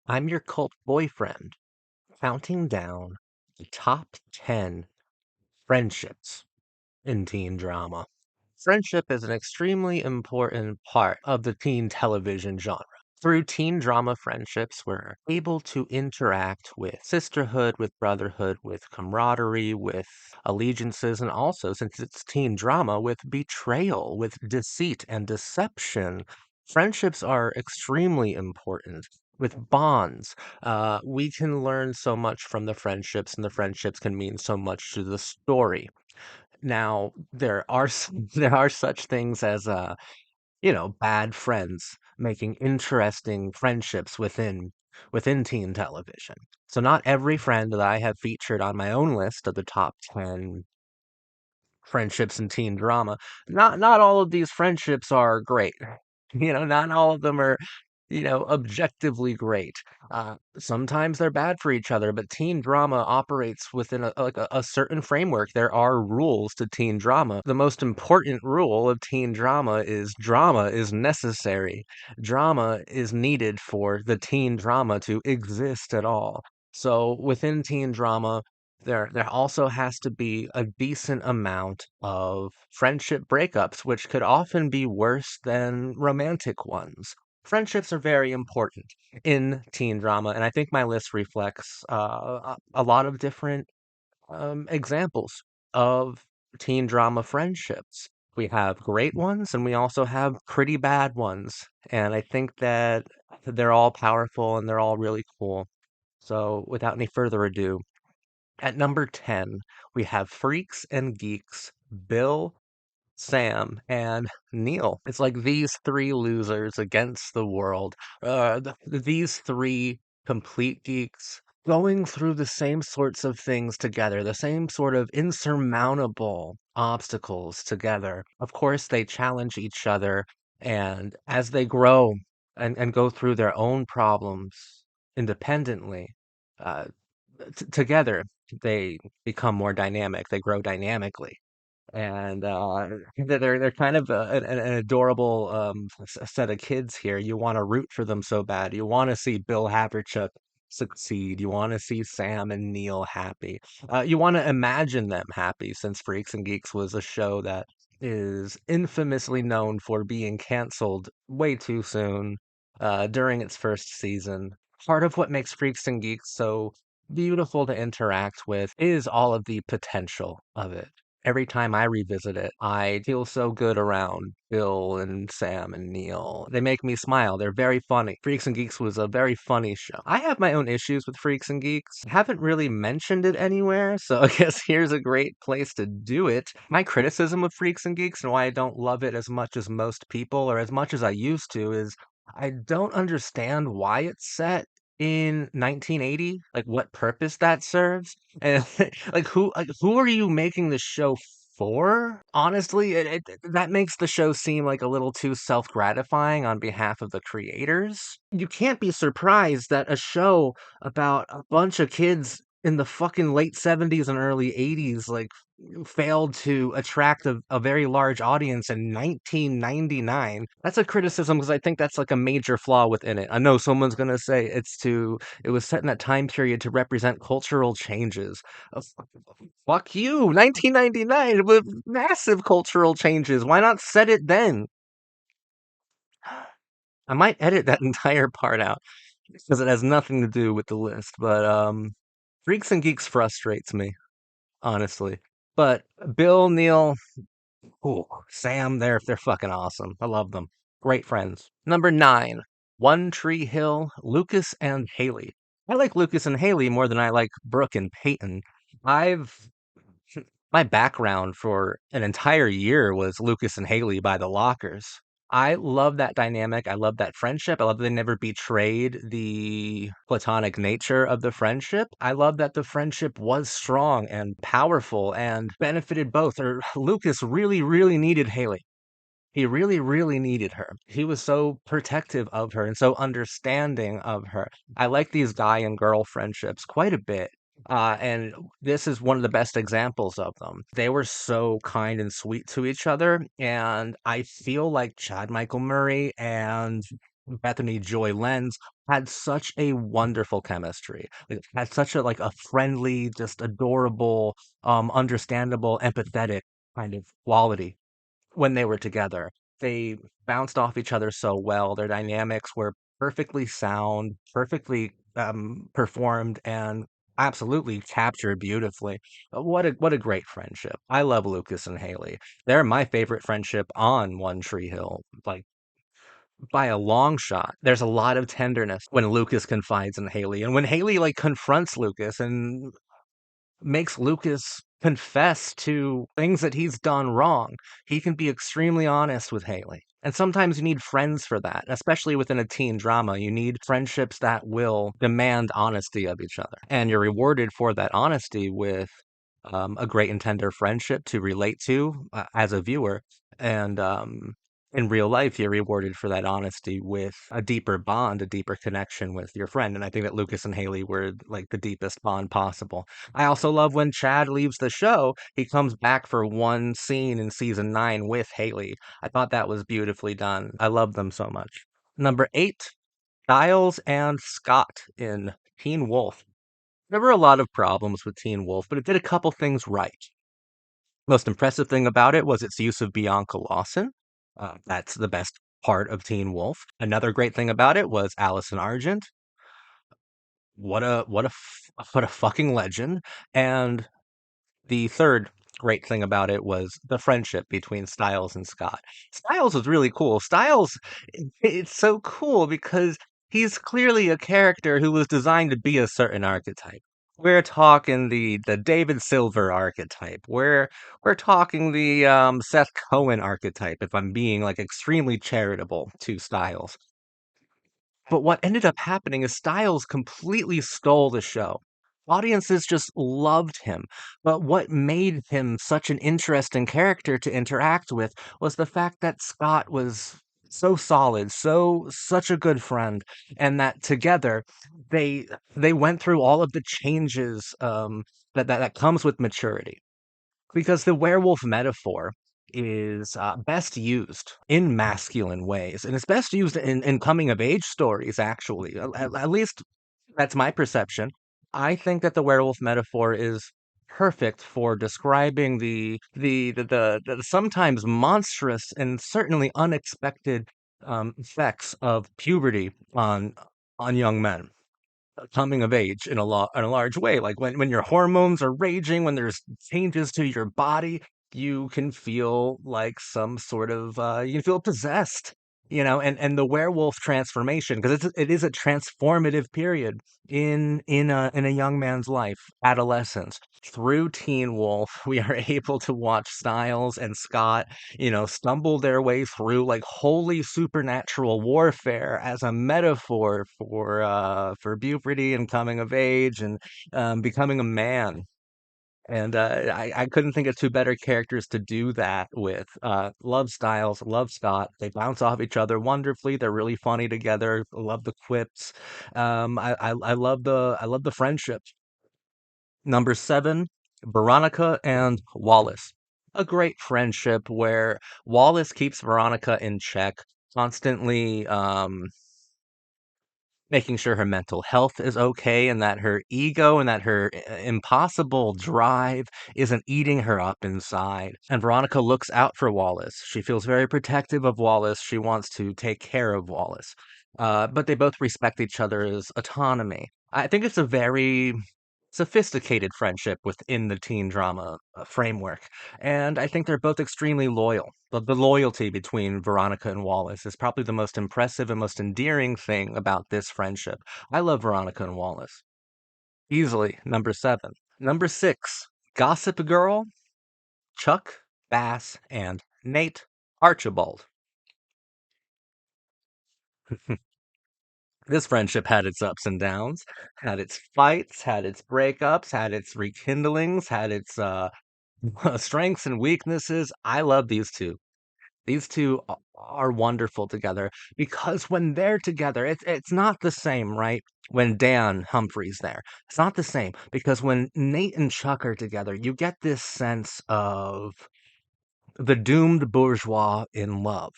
I'm your cult boyfriend, counting down the top 10 friendships in teen drama. Friendship is an extremely important part of the teen television genre. Through teen drama friendships, we're able to interact with sisterhood, with brotherhood, with camaraderie, with allegiances, and also, since it's teen drama, with betrayal, with deceit and deception. Friendships are extremely important. With bonds, we can learn so much from the friendships, and the friendships can mean so much to the story. Now, there are such things as bad friends making interesting friendships within teen television. So not every friend that I have featured on my own list of the top 10 friendships in teen drama, not all of these friendships are great. Not all of them are, objectively great. Sometimes they're bad for each other, but teen drama operates within a certain framework. There are rules to teen drama. The most important rule of teen drama is necessary. Drama is needed for the teen drama to exist at all. So within teen drama, there also has to be a decent amount of friendship breakups, which could often be worse than romantic ones. Friendships are very important in teen drama, and I think my list reflects a lot of different examples of teen drama friendships. We have great ones, and we also have pretty bad ones, and I think that they're all powerful and they're all really cool. So, without any further ado, at number 10, we have Freaks and Geeks, Bill, Sam, and Neal. It's like these three losers against the world. These three complete geeks going through the same sorts of things together, the same sort of insurmountable obstacles together. Of course, they challenge each other, and as they grow and go through their own problems independently, uh, together, they become more dynamic. They grow dynamically, and they're kind of an adorable set of kids here. You want to root for them so bad. You want to see Bill Haverchuck succeed. You want to see Sam and Neil happy. You want to imagine them happy, since Freaks and Geeks was a show that is infamously known for being canceled way too soon during its first season. Part of what makes Freaks and Geeks so beautiful to interact with is all of the potential of it. Every time I revisit it, I feel so good around Bill and Sam and Neil. They make me smile. They're very funny. Freaks and Geeks was a very funny show. I have my own issues with Freaks and Geeks. Haven't really mentioned it anywhere, so I guess here's a great place to do it. My criticism of Freaks and Geeks and why I don't love it as much as most people, or as much as I used to, is I don't understand why it's set in 1980, like what purpose that serves. And like who are you making the show for? Honestly, that makes the show seem like a little too self-gratifying on behalf of the creators. You can't be surprised that a show about a bunch of kids in the fucking late 70s and early 80s failed to attract a very large audience in 1999. That's a criticism because I think that's like a major flaw within it. I know someone's going to say it was set in that time period to represent cultural changes. Uh, Fuck you. 1999 with massive cultural changes. Why not set it then? I might edit that entire part out because it has nothing to do with the list, but Freaks and Geeks frustrates me, honestly. But Bill, Neil, ooh, Sam, they're fucking awesome. I love them. Great friends. Number 9, One Tree Hill, Lucas and Haley. I like Lucas and Haley more than I like Brooke and Peyton. I've My background for an entire year was Lucas and Haley by the Lockers. I love that dynamic. I love that friendship. I love that they never betrayed the platonic nature of the friendship. I love that the friendship was strong and powerful and benefited both. Or Lucas really, really needed Haley. He really, really needed her. He was so protective of her and so understanding of her. I like these guy and girl friendships quite a bit. And this is one of the best examples of them. They were so kind and sweet to each other. And I feel like Chad Michael Murray and Bethany Joy Lenz had such a wonderful chemistry. Like, had such a like a friendly, just adorable, understandable, empathetic kind of quality when they were together. They bounced off each other so well. Their dynamics were perfectly sound, perfectly performed, and absolutely captured beautifully. What a great friendship. I love Lucas and Haley. They're my favorite friendship on One Tree Hill. Like by a long shot. There's a lot of tenderness when Lucas confides in Haley, and when Haley like confronts Lucas and makes Lucas confess to things that he's done wrong. He can be extremely honest with Haley. And sometimes you need friends for that, especially within a teen drama. You need friendships that will demand honesty of each other. And you're rewarded for that honesty with a great and tender friendship to relate to as a viewer. And in real life, you're rewarded for that honesty with a deeper bond, a deeper connection with your friend. And I think that Lucas and Haley were like the deepest bond possible. I also love when Chad leaves the show, he comes back for one scene in season 9 with Haley. I thought that was beautifully done. I love them so much. Number 8, Stiles and Scott in Teen Wolf. There were a lot of problems with Teen Wolf, but it did a couple things right. Most impressive thing about it was its use of Bianca Lawson. That's the best part of Teen Wolf. Another great thing about it was Allison Argent. What a fucking legend. And the third great thing about it was the friendship between Stiles and Scott. Stiles was really cool. Stiles, it's so cool because he's clearly a character who was designed to be a certain archetype. We're talking the David Silver archetype. We're talking the Seth Cohen archetype. If I'm being like extremely charitable to Stiles, but what ended up happening is Styles completely stole the show. Audiences just loved him. But what made him such an interesting character to interact with was the fact that Scott was so solid, such a good friend, and that together they they went through all of the changes that comes with maturity. Because the werewolf metaphor is best used in masculine ways, and it's best used in coming of age stories, actually. At least that's my perception. I think that the werewolf metaphor is perfect for describing the sometimes monstrous and certainly unexpected effects of puberty on young men coming of age in a large way. Like when your hormones are raging, when there's changes to your body, you can feel like some sort of you can feel possessed, and the werewolf transformation because it is a transformative period in a young man's life, adolescence. Through Teen Wolf, we are able to watch Styles and Scott stumble their way through like holy supernatural warfare as a metaphor for puberty and coming of age and becoming a man. And I couldn't think of two better characters to do that with. Love Styles, love Scott. They bounce off each other wonderfully. They're really funny together. Love the quips. I love the friendship. Number 7, Veronica and Wallace. A great friendship where Wallace keeps Veronica in check, constantly making sure her mental health is okay and that her ego and that her impossible drive isn't eating her up inside. And Veronica looks out for Wallace. She feels very protective of Wallace. She wants to take care of Wallace. But they both respect each other's autonomy. I think it's a very sophisticated friendship within the teen drama framework. And I think they're both extremely loyal. The loyalty between Veronica and Wallace is probably the most impressive and most endearing thing about this friendship. I love Veronica and Wallace. Easily number 7. Number 6, Gossip Girl, Chuck, Bass, and Nate Archibald. This friendship had its ups and downs, had its fights, had its breakups, had its rekindlings, had its strengths and weaknesses. I love these two. These two are wonderful together because when they're together, it's not the same, right? When Dan Humphrey's there, it's not the same because when Nate and Chuck are together, you get this sense of the doomed bourgeois in love.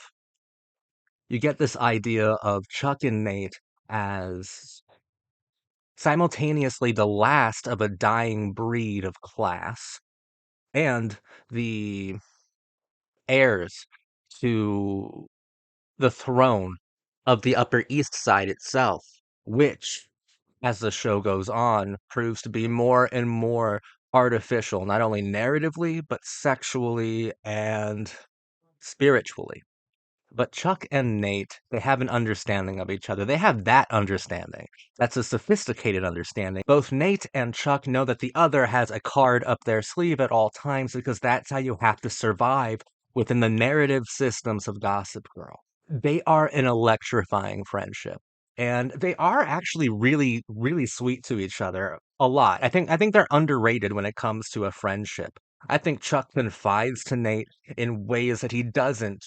you get this idea of Chuck and Nate as simultaneously the last of a dying breed of class and the heirs to the throne of the Upper East Side itself, which, as the show goes on, proves to be more and more artificial, not only narratively, but sexually and spiritually. But Chuck and Nate, they have an understanding of each other. They have that understanding. That's a sophisticated understanding. Both Nate and Chuck know that the other has a card up their sleeve at all times because that's how you have to survive within the narrative systems of Gossip Girl. They are an electrifying friendship, and they are actually really, really sweet to each other a lot. I think they're underrated when it comes to a friendship. I think Chuck confides to Nate in ways that he doesn't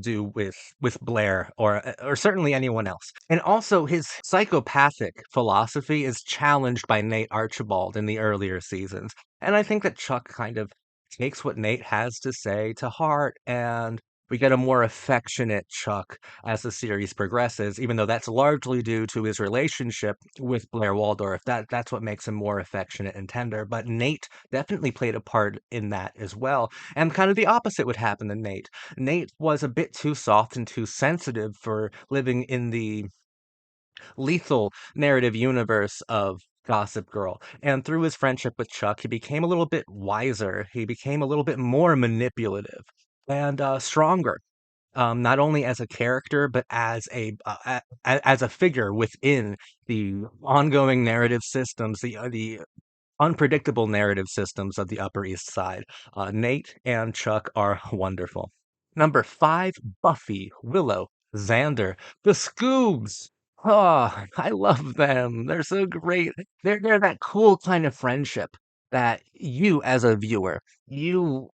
do with Blair or certainly anyone else. And also, his psychopathic philosophy is challenged by Nate Archibald in the earlier seasons, and I think that Chuck kind of takes what Nate has to say to heart, and we get a more affectionate Chuck as the series progresses, even though that's largely due to his relationship with Blair Waldorf. That's what makes him more affectionate and tender. But Nate definitely played a part in that as well. And kind of the opposite would happen to Nate. Nate was a bit too soft and too sensitive for living in the lethal narrative universe of Gossip Girl. And through his friendship with Chuck, he became a little bit wiser. He became a little bit more manipulative and stronger, not only as a character but as as a figure within the ongoing narrative systems, the unpredictable narrative systems of the Upper East Side. Nate and Chuck are wonderful. Number five, Buffy, Willow, Xander, the Scoobs. Oh, I love them. They're so great. They're that cool kind of friendship that you, as a viewer, you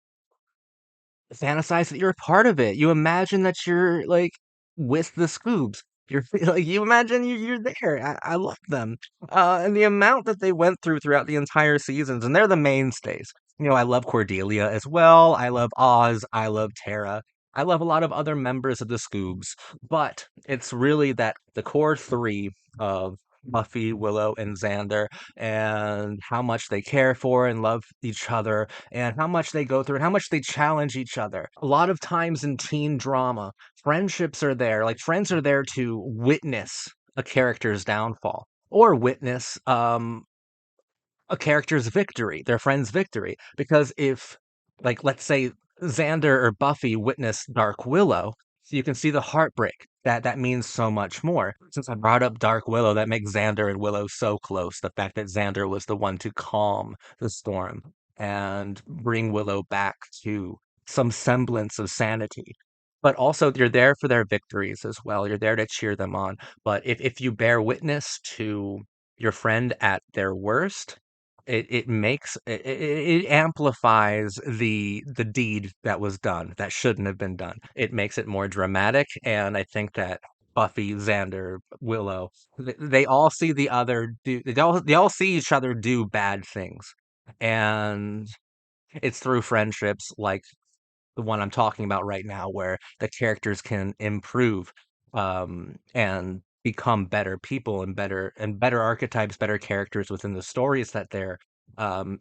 fantasize that you're a part of it. You imagine that you're like with the Scoobs. You're like you imagine you're there. I love them, and the amount that they went throughout the entire seasons, and they're the mainstays. I love Cordelia as well. I love Oz. I love Tara. I love a lot of other members of the Scoobs, but it's really that the core three of Buffy, Willow, and Xander, and how much they care for and love each other, and how much they go through and how much they challenge each other. A lot of times in teen drama, friendships are there, like friends are there to witness a character's downfall or witness a character's victory, their friend's victory. Because if, like, let's say Xander or Buffy witness Dark Willow, so you can see the heartbreak. That means so much more. Since I brought up Dark Willow, that makes Xander and Willow so close. The fact that Xander was the one to calm the storm and bring Willow back to some semblance of sanity. But also, you're there for their victories as well. You're there to cheer them on. But if you bear witness to your friend at their worst, it amplifies the deed that was done that shouldn't have been done. It makes it more dramatic, and I think that Buffy, Xander, Willow, they all see the other do they all see each other do bad things, and it's through friendships like the one I'm talking about right now, where the characters can improve and become better people and better archetypes, better characters within the stories that they're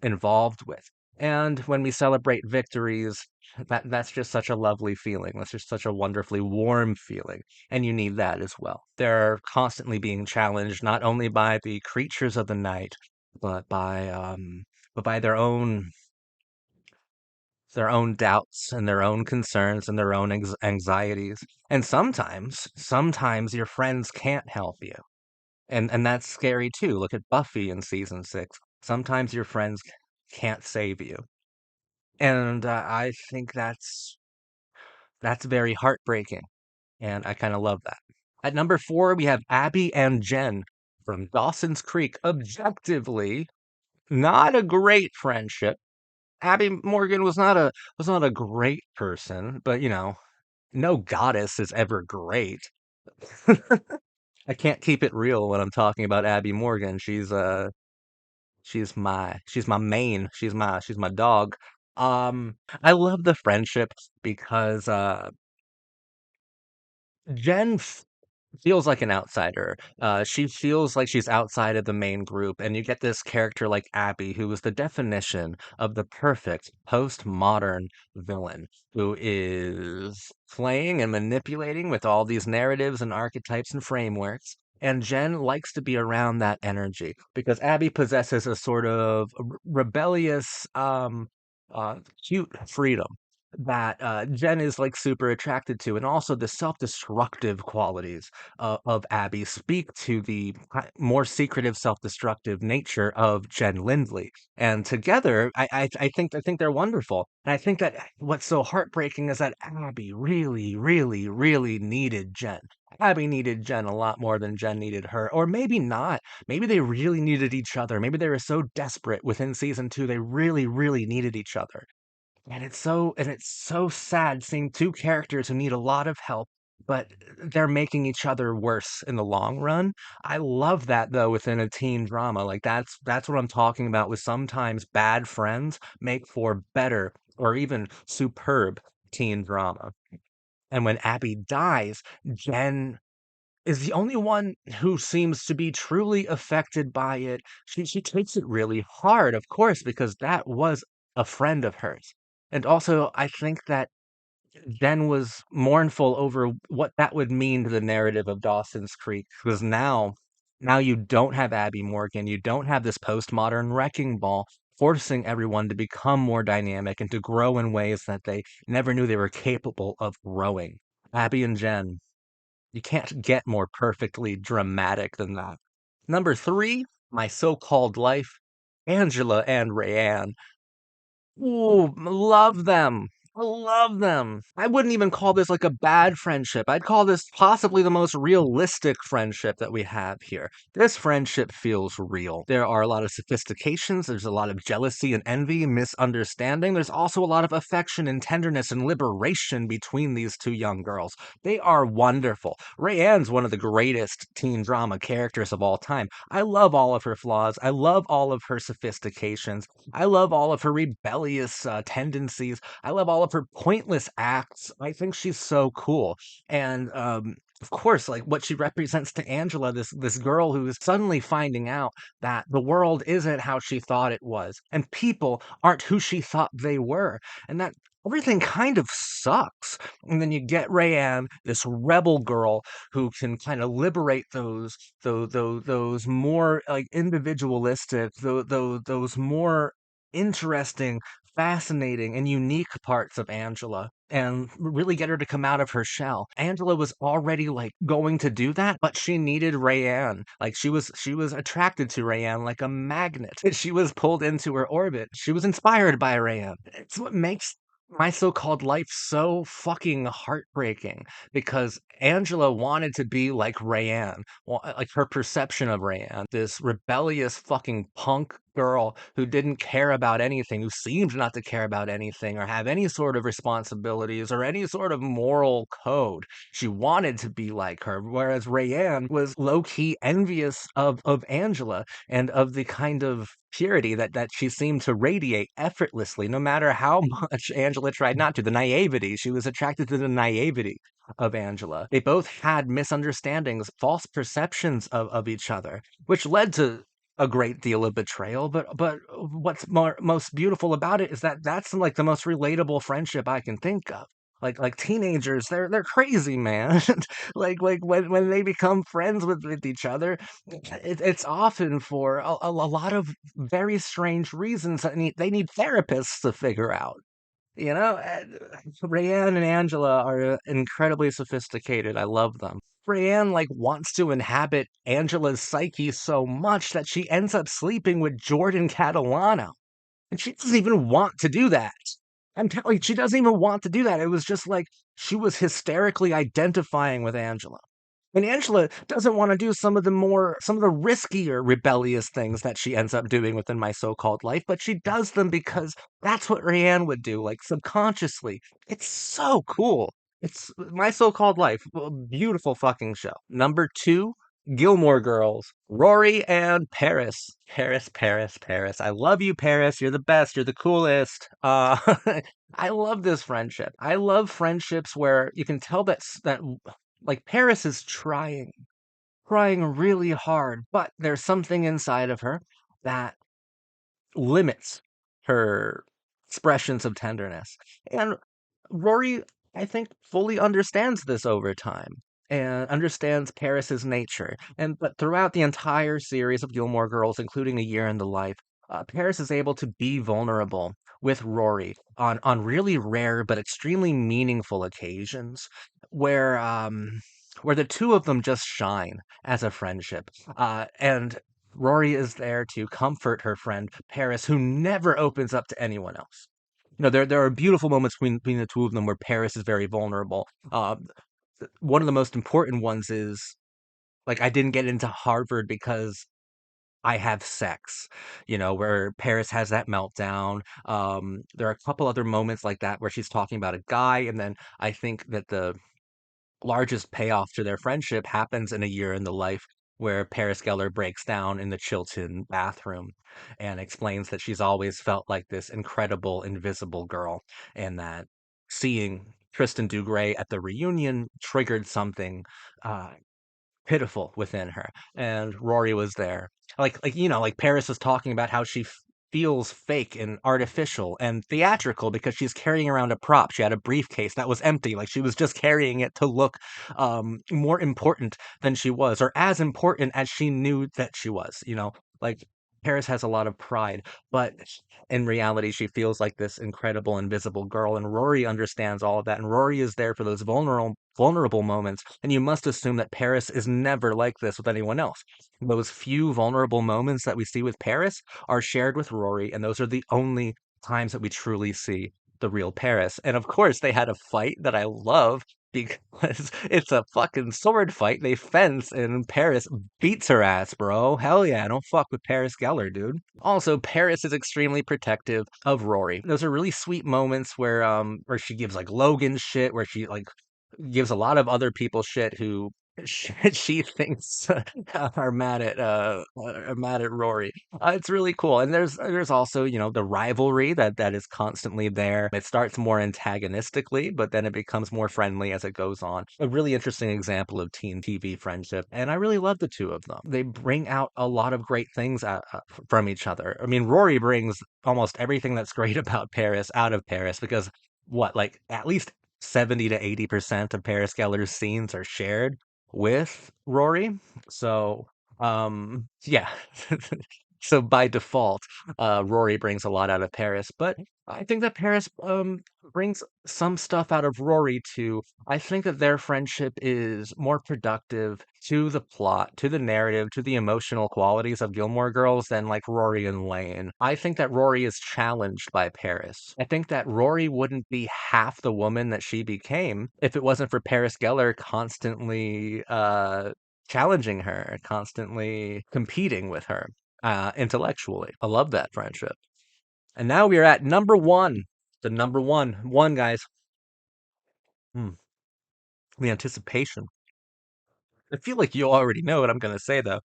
involved with. And when we celebrate victories, that's just such a lovely feeling. That's just such a wonderfully warm feeling, and you need that as well. They're constantly being challenged not only by the creatures of the night, but by their own doubts and their own concerns and their own anxieties. And sometimes your friends can't help you. And that's scary too. Look at Buffy in season 6. Sometimes your friends can't save you. And I think that's very heartbreaking. And I kind of love that. At number 4, we have Abby and Jen from Dawson's Creek. Objectively, not a great friendship. Abby Morgan was not a great person, but no goddess is ever great. I can't keep it real when I'm talking about Abby Morgan. She's my main. She's my dog. I love the friendship because Jen feels like an outsider. She feels like she's outside of the main group, and you get this character like Abby, who is the definition of the perfect postmodern villain, who is playing and manipulating with all these narratives and archetypes and frameworks. And Jen likes to be around that energy because Abby possesses a sort of rebellious, cute freedom that Jen is like super attracted to, and also the self-destructive qualities of Abby speak to the more secretive, self-destructive nature of Jen Lindley. And together, I think they're wonderful. And I think that what's so heartbreaking is that Abby really, really, really needed Jen. Abby needed Jen a lot more than Jen needed her, or maybe not. Maybe they really needed each other. Maybe they were so desperate within season two, they really, really needed each other. And it's so sad seeing two characters who need a lot of help, but they're making each other worse in the long run. I love that though within a teen drama. Like that's what I'm talking about with sometimes bad friends make for better or even superb teen drama. And when Abby dies, Jen is the only one who seems to be truly affected by it. She takes it really hard, of course, because that was a friend of hers. And also, I think that Jen was mournful over what that would mean to the narrative of Dawson's Creek, because now you don't have Abby Morgan, you don't have this postmodern wrecking ball forcing everyone to become more dynamic and to grow in ways that they never knew they were capable of growing. Abby and Jen, you can't get more perfectly dramatic than that. Number three, My So-Called Life, Angela and Rayanne. Ooh, love them. I love them. I wouldn't even call this like a bad friendship. I'd call this possibly the most realistic friendship that we have here. This friendship feels real. There are a lot of sophistications, there's a lot of jealousy and envy, misunderstanding. There's also a lot of affection and tenderness and liberation between these two young girls. They are wonderful. Rayanne's one of the greatest teen drama characters of all time. I love all of her flaws. I love all of her sophistications. I love all of her rebellious tendencies. I love all of her pointless acts. I think she's so cool. And of course, like what she represents to Angela, this girl who is suddenly finding out that the world isn't how she thought it was, and people aren't who she thought they were, and that everything kind of sucks. And then you get Rayanne, this rebel girl who can kind of liberate those more like individualistic, those more interesting, fascinating, and unique parts of Angela and really get her to come out of her shell. Angela was already like going to do that, but she needed Rayanne. Like she was attracted to Rayanne like a magnet. She was pulled into her orbit. She was inspired by Rayanne. It's what makes my so-called life so fucking heartbreaking because Angela wanted to be like Rayanne, like her perception of Rayanne, this rebellious fucking punk girl who didn't care about anything, who seemed not to care about anything or have any sort of responsibilities or any sort of moral code. She wanted to be like her, whereas Rayanne was low-key envious of Angela and of the kind of purity that she seemed to radiate effortlessly, no matter how much Angela tried not to. The naivety, she was attracted to the naivety of Angela. They both had misunderstandings, false perceptions of each other, which led to a great deal of betrayal. But what's most beautiful about it is that that's like the most relatable friendship I can think of. Like teenagers, they're crazy, man. Like when they become friends with each other, it's often for a lot of very strange reasons that they need therapists to figure out. Rayanne and Angela are incredibly sophisticated. I love them. Rayanne like wants to inhabit Angela's psyche so much that she ends up sleeping with Jordan Catalano. And she doesn't even want to do that. I'm telling you, she doesn't even want to do that. It was just like she was hysterically identifying with Angela. And Angela doesn't want to do some of the riskier rebellious things that she ends up doing within My So-Called Life, but she does them because that's what Rayanne would do, like subconsciously. It's so cool. It's My So-Called Life, a beautiful fucking show. Number two, Gilmore Girls, Rory and Paris. Paris, Paris, Paris. I love you, Paris. You're the best. You're the coolest. I love this friendship. I love friendships where you can tell that Like Paris is trying really hard, but there's something inside of her that limits her expressions of tenderness. And Rory, I think, fully understands this over time and understands Paris's nature. And but throughout the entire series of Gilmore Girls, including A Year in the Life, Paris is able to be vulnerable with Rory on really rare but extremely meaningful occasions where the two of them just shine as a friendship. And Rory is there to comfort her friend Paris, who never opens up to anyone else. There are beautiful moments between the two of them where Paris is very vulnerable. One of the most important ones is like I didn't get into Harvard because I have sex. Where Paris has that meltdown. There are a couple other moments like that where she's talking about a guy, and then I think that the largest payoff to their friendship happens in A Year in the Life, where Paris Geller breaks down in the Chilton bathroom and explains that she's always felt like this incredible invisible girl, and that seeing Tristan Dougray at the reunion triggered something uh, pitiful within her. And Rory was there. Like Paris was talking about how she feels fake and artificial and theatrical because she's carrying around a prop. She had a briefcase that was empty. Like she was just carrying it to look more important than she was, or as important as she knew that she was. Like Paris has a lot of pride, but in reality, she feels like this incredible invisible girl, and Rory understands all of that. And Rory is there for those vulnerable moments. And you must assume that Paris is never like this with anyone else. Those few vulnerable moments that we see with Paris are shared with Rory, and those are the only times that we truly see the real Paris. And of course, they had a fight that I love because it's a fucking sword fight. They fence, and Paris beats her ass, bro. Hell yeah, don't fuck with Paris Geller, dude. Also, Paris is extremely protective of Rory. Those are really sweet moments where she gives like Logan shit, where she like gives a lot of other people shit who she thinks are mad at Rory. It's really cool, and there's also the rivalry that is constantly there. It starts more antagonistically, but then it becomes more friendly as it goes on. A really interesting example of teen TV friendship, and I really love the two of them. They bring out a lot of great things from each other. I mean, Rory brings almost everything that's great about Paris out of Paris because what like at least 70 to 80% of Paris Geller's scenes are shared with Rory. So, yeah. So by default, Rory brings a lot out of Paris, but I think that Paris brings some stuff out of Rory too. I think that their friendship is more productive to the plot, to the narrative, to the emotional qualities of Gilmore Girls than like Rory and Lane. I think that Rory is challenged by Paris. I think that Rory wouldn't be half the woman that she became if it wasn't for Paris Geller constantly challenging her, constantly competing with her intellectually. I love that friendship. And now we are at number one. The number one, guys. Hmm, the anticipation. I feel like you already know what I'm gonna say though.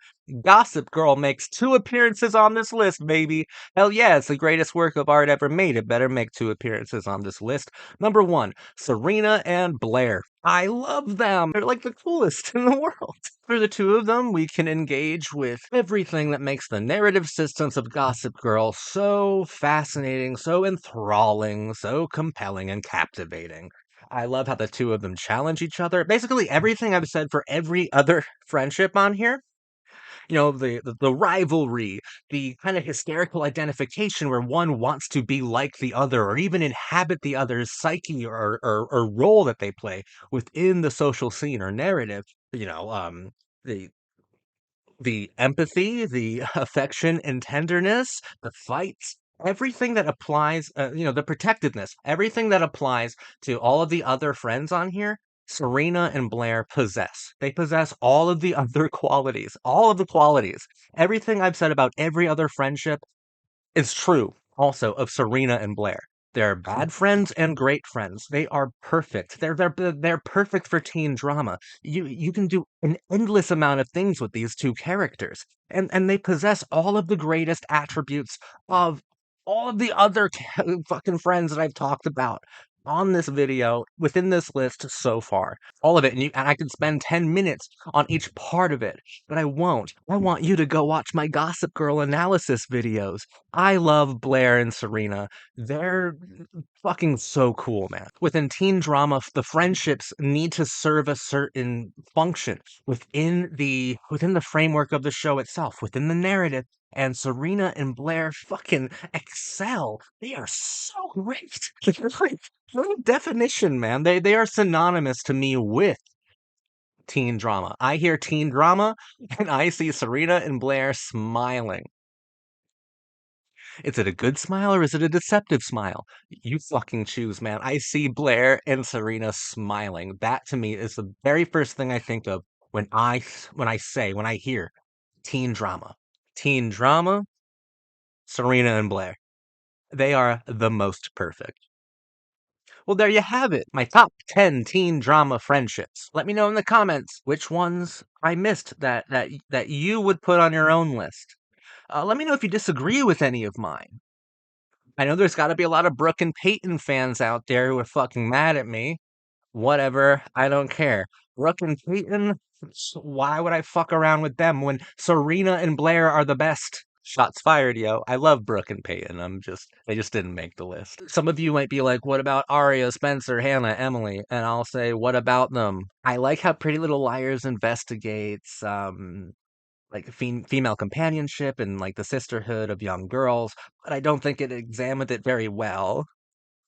Gossip Girl makes two appearances on this list, baby. Hell yeah, it's the greatest work of art ever made. It better make two appearances on this list. Number one, Serena and Blair. I love them. They're like the coolest in the world. For the two of them, we can engage with everything that makes the narrative systems of Gossip Girl so fascinating, so enthralling, so compelling and captivating. I love how the two of them challenge each other. Basically, everything I've said for every other friendship on here, the rivalry, the kind of hysterical identification where one wants to be like the other or even inhabit the other's psyche or role that they play within the social scene or narrative. The the empathy, the affection and tenderness, the fights, everything that applies, the protectiveness, everything that applies to all of the other friends on here, Serena and Blair possess. They possess all of the other qualities, all of the qualities. Everything I've said about every other friendship is true also of Serena and Blair. They're bad friends and great friends. They are perfect. They're perfect for teen drama. You can do an endless amount of things with these two characters, and they possess all of the greatest attributes of all of the other fucking friends that I've talked about. on this video within this list so far. All of it. And I could spend 10 minutes on each part of it, but I won't. I want you to go watch my Gossip Girl analysis videos. I love Blair and Serena. They're fucking so cool, man. Within teen drama, the friendships need to serve a certain function within the framework of the show itself, within the narrative. And Serena and Blair fucking excel. They are so great. They're like no definition, man. They are synonymous to me with teen drama. I hear teen drama and I see Serena and Blair smiling. Is it a good smile or is it a deceptive smile? You fucking choose, man. I see Blair and Serena smiling. That to me is the very first thing I think of when I hear teen drama. Teen drama, Serena and Blair. They are the most perfect. Well, there you have it. My top 10 teen drama friendships. Let me know in the comments which ones I missed that you would put on your own list. Let me know if you disagree with any of mine. I know there's got to be a lot of Brooke and Peyton fans out there who are fucking mad at me. Whatever, I don't care. Brooke and Peyton, why would I fuck around with them when Serena and Blair are the best? Shots fired, yo. I love Brooke and Peyton. They just didn't make the list. Some of you might be like, what about Arya, Spencer, Hannah, Emily? And I'll say, what about them? I like how Pretty Little Liars investigates, like female companionship and like the sisterhood of young girls, but I don't think it examined it very well.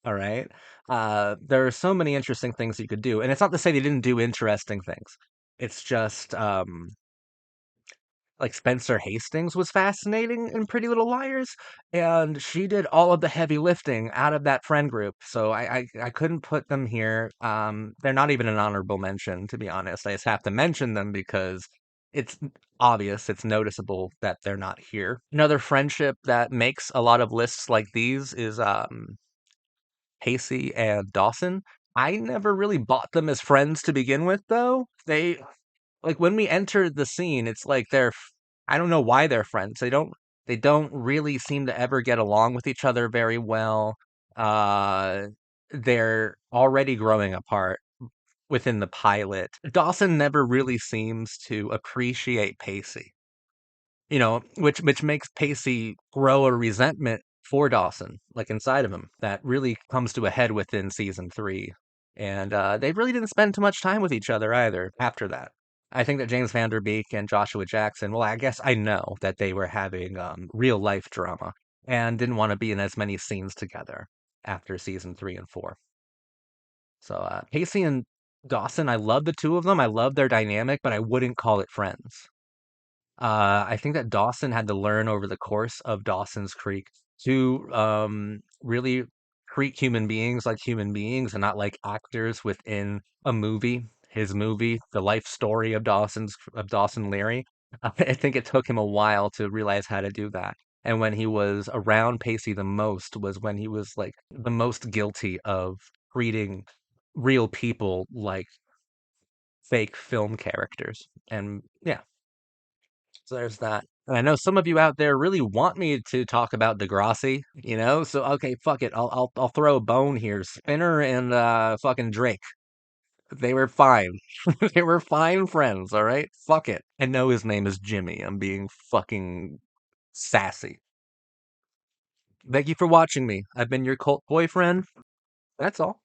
All right. There are so many interesting things you could do, and it's not to say they didn't do interesting things. It's just like Spencer Hastings was fascinating in Pretty Little Liars, and she did all of the heavy lifting out of that friend group. So I couldn't put them here. They're not even an honorable mention, to be honest. I just have to mention them because it's obvious, it's noticeable that they're not here. Another friendship that makes a lot of lists like these is Pacey and Dawson. I never really bought them as friends to begin with, though. They like when we enter the scene, it's like I don't know why they're friends. They don't really seem to ever get along with each other very well. Uh they're already growing apart within the pilot. Dawson never really seems to appreciate Pacey, which makes Pacey grow a resentment for Dawson, like inside of him, that really comes to a head within season 3. And they really didn't spend too much time with each other either after that. I think that James Van Der Beek and Joshua Jackson, well, I guess I know that they were having real life drama and didn't want to be in as many scenes together after season 3 and 4. So Pacey and Dawson, I love the two of them. I love their dynamic, but I wouldn't call it friends. I think that Dawson had to learn over the course of Dawson's Creek to really treat human beings like human beings and not like actors within a movie. His movie, the life story of Dawson Leary. I think it took him a while to realize how to do that. And when he was around Pacey the most was when he was like the most guilty of treating real people like fake film characters. And yeah, so there's that. And I know some of you out there really want me to talk about Degrassi. So okay, fuck it. I'll throw a bone here. Spinner and fucking Drake. They were fine. They were fine friends, all right? Fuck it. I know his name is Jimmy. I'm being fucking sassy. Thank you for watching me. I've been your cult boyfriend. That's all.